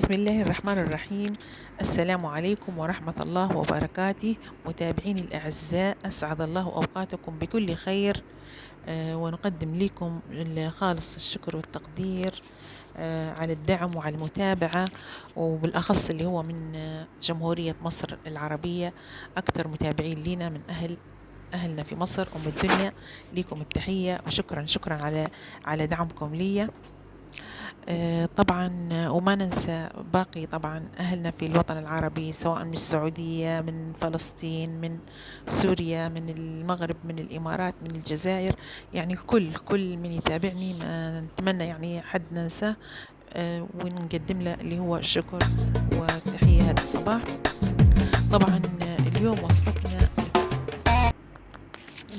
بسم الله الرحمن الرحيم. السلام عليكم ورحمة الله وبركاته. متابعيني الأعزاء، أسعد الله أوقاتكم بكل خير. ونقدم لكم خالص الشكر والتقدير على الدعم وعلى المتابعة، وبالأخص اللي هو من جمهورية مصر العربية. أكثر متابعين لنا من أهلنا في مصر أم الدنيا. لكم التحية وشكرا شكرا على دعمكم لي. طبعا وما ننسى باقي طبعا أهلنا في الوطن العربي، سواء من السعودية، من فلسطين، من سوريا، من المغرب، من الإمارات، من الجزائر. يعني كل من يتابعني، ما نتمنى يعني حد ننساه. ونقدم له اللي هو الشكر والتحية هذا الصباح. طبعا اليوم وصفتنا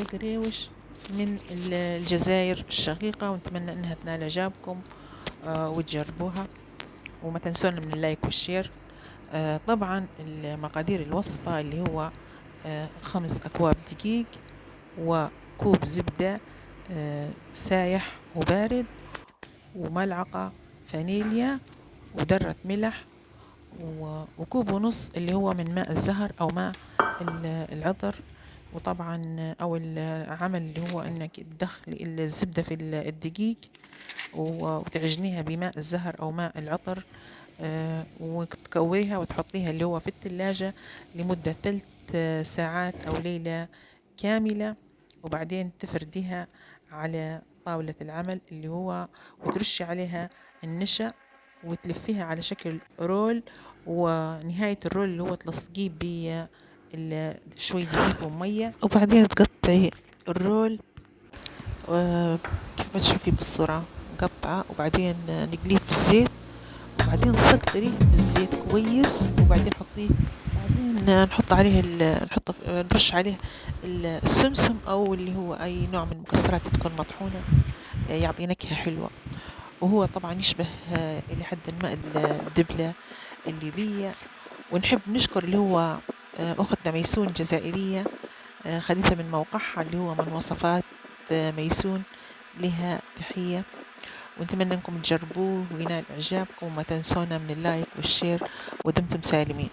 القريوش من الجزائر الشقيقة، ونتمنى أنها تنال إعجابكم وتجربوها، وما تنسونا من اللايك والشير. طبعا المقادير الوصفة اللي هو 5 أكواب دقيق، وكوب زبدة سايح وبارد، وملعقة فانيليا، وذرة ملح، وكوب ونص اللي هو من ماء الزهر أو ماء العطر. وطبعا أو العمل اللي هو أنك تدخلي الزبدة في الدقيق وتعجنيها بماء الزهر أو ماء العطر، وتكويها وتحطيها اللي هو في الثلاجة لمدة 3 ساعات أو ليلة كاملة. وبعدين تفرديها على طاولة العمل اللي هو، وترشي عليها النشا، وتلفيها على شكل رول. ونهاية الرول اللي هو تلصقيه شوي دقيق ومية، وبعدين تقطعي الرول كيف ما تشوفي بالصورة مقطعة، وبعدين نقليه في الزيت، وبعدين سكريه بالزيت كويس، وبعدين حطيه، بعدين نحط عليه نرش عليه السمسم أو اللي هو أي نوع من المكسرات تكون مطحونة، يعطي نكهة حلوة. وهو طبعا يشبه إلى حد ما الدبلة الليبية. ونحب نشكر اللي هو أختنا ميسون الجزائرية، خدتها من موقعها اللي هو من وصفات ميسون. لها تحية، ونتمنى انكم تجربوه وينال اعجابكم، وما تنسونا من اللايك والشير، ودمتم سالمين.